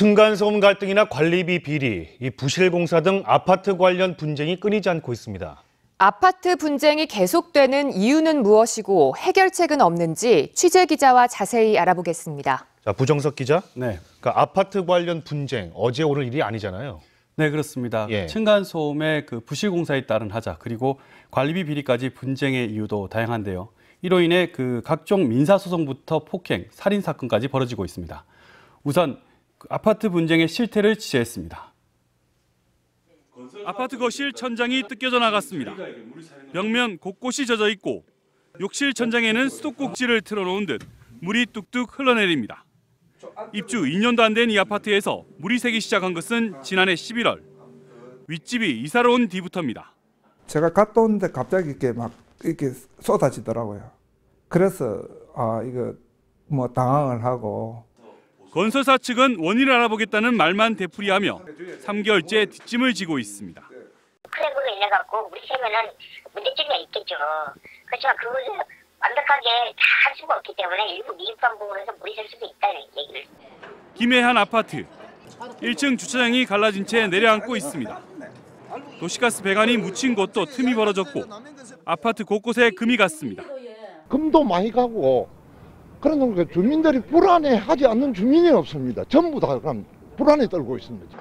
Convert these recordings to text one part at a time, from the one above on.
층간소음 갈등이나 관리비 비리, 부실공사 등 아파트 관련 분쟁이 끊이지 않고 있습니다. 아파트 분쟁이 계속되는 이유는 무엇이고 해결책은 없는지 취재 기자와 자세히 알아보겠습니다. 자, 부정석 기자. 네. 그러니까 아파트 관련 분쟁, 어제 오늘 일이 아니잖아요. 네, 그렇습니다. 예. 층간소음의 부실공사에 따른 하자, 그리고 관리비 비리까지 분쟁의 이유도 다양한데요. 이로 인해 각종 민사소송부터 폭행, 살인 사건까지 벌어지고 있습니다. 우선 아파트 분쟁의 실태를 취재했습니다. 아파트 거실 천장이 뜯겨져 나갔습니다. 벽면 곳곳이 젖어 있고 욕실 천장에는 수도꼭지를 틀어놓은 듯 물이 뚝뚝 흘러내립니다. 입주 2년도 안 된 이 아파트에서 물이 새기 시작한 것은 지난해 11월. 윗집이 이사를 온 뒤부터입니다. 제가 갔다 오는데 갑자기 이렇게 쏟아지더라고요. 그래서 이거 당황을 하고. 건설사 측은 원인을 알아보겠다는 말만 되풀이하며 3개월째 뒷짐을 지고 있습니다. 크랙으로 인해 갖고 물이 새면은 문제점이 있겠죠. 그렇지만 그것을 완벽하게 다 할 수가 없기 때문에 일부 미흡한 부분에서 물이 셀 수도 있다는 얘기를. 김해한 아파트 1층 주차장이 갈라진 채 내려앉고 있습니다. 도시가스 배관이 묻힌 곳도 틈이 벌어졌고 아파트 곳곳에 금이 갔습니다. 금도 많이 가고 그러는 주민들이 불안해하지 않는 주민이 없습니다. 전부 다 불안에 떨고 있습니다.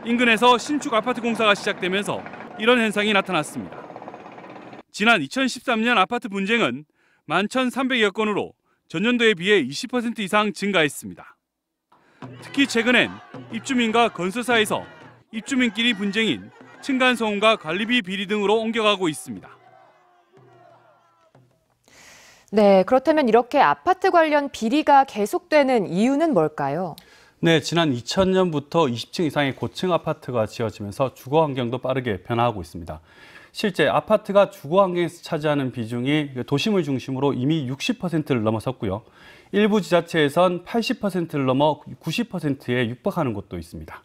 인근에서 신축 아파트 공사가 시작되면서 이런 현상이 나타났습니다. 지난 2013년 아파트 분쟁은 11,300여 건으로 전년도에 비해 20% 이상 증가했습니다. 특히 최근엔 입주민과 건설사에서 입주민끼리 분쟁인 층간소음과 관리비 비리 등으로 옮겨가고 있습니다. 네, 그렇다면 이렇게 아파트 관련 비리가 계속되는 이유는 뭘까요? 네, 지난 2000년부터 20층 이상의 고층 아파트가 지어지면서 주거 환경도 빠르게 변화하고 있습니다. 실제 아파트가 주거 환경에서 차지하는 비중이 도심을 중심으로 이미 60%를 넘어섰고요. 일부 지자체에선 80%를 넘어 90%에 육박하는 곳도 있습니다.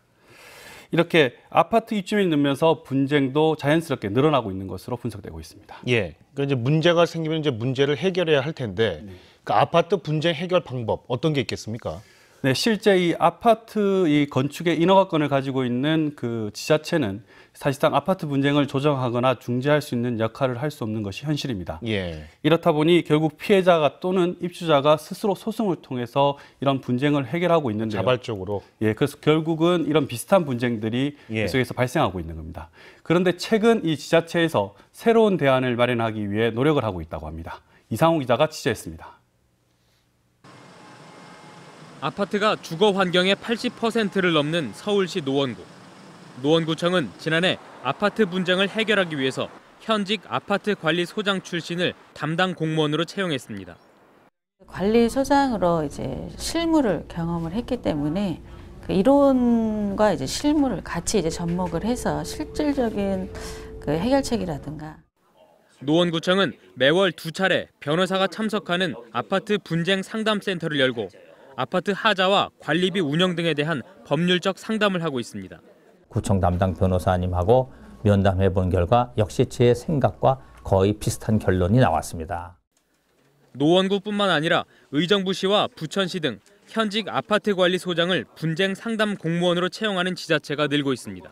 이렇게 아파트 입주민이 늘면서 분쟁도 자연스럽게 늘어나고 있는 것으로 분석되고 있습니다. 예. 그러니까 이제 문제가 생기면 이제 문제를 해결해야 할 텐데, 그 아파트 분쟁 해결 방법 어떤 게 있겠습니까? 네, 실제 이 아파트 건축의 인허가권을 가지고 있는 지자체는 사실상 아파트 분쟁을 조정하거나 중재할 수 있는 역할을 할 수 없는 것이 현실입니다. 예. 이렇다 보니 결국 피해자가 또는 입주자가 스스로 소송을 통해서 이런 분쟁을 해결하고 있는데요. 자발적으로. 예, 그래서 결국은 이런 비슷한 분쟁들이 계속해서 발생하고 있는 겁니다. 그런데 최근 이 지자체에서 새로운 대안을 마련하기 위해 노력을 하고 있다고 합니다. 이상호 기자가 취재했습니다. 아파트가 주거 환경의 80%를 넘는 서울시 노원구. 노원구청은 지난해 아파트 분쟁을 해결하기 위해서 현직 아파트 관리소장 출신을 담당 공무원으로 채용했습니다. 관리소장으로 실무를 경험을 했기 때문에 이론과 실무를 같이 접목을 해서 실질적인 해결책이라든가. 노원구청은 매월 2차례 변호사가 참석하는 아파트 분쟁 상담센터를 열고 아파트 하자와 관리비 운영 등에 대한 법률적 상담을 하고 있습니다. 구청 담당 변호사님하고 면담해 본 결과 역시 제 생각과 거의 비슷한 결론이 나왔습니다. 노원구뿐만 아니라 의정부시와 부천시 등 현직 아파트 관리 소장을 분쟁 상담 공무원으로 채용하는 지자체가 늘고 있습니다.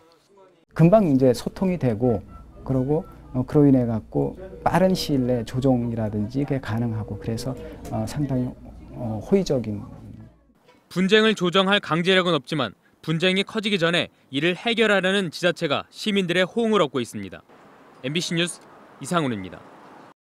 금방 소통이 되고 그러고 그로 인해 갖고 빠른 시일 내에 조정이라든지 그게 가능하고 그래서 상당히 호의적인. 분쟁을 조정할 강제력은 없지만 분쟁이 커지기 전에 이를 해결하려는 지자체가 시민들의 호응을 얻고 있습니다. MBC 뉴스 이상훈입니다.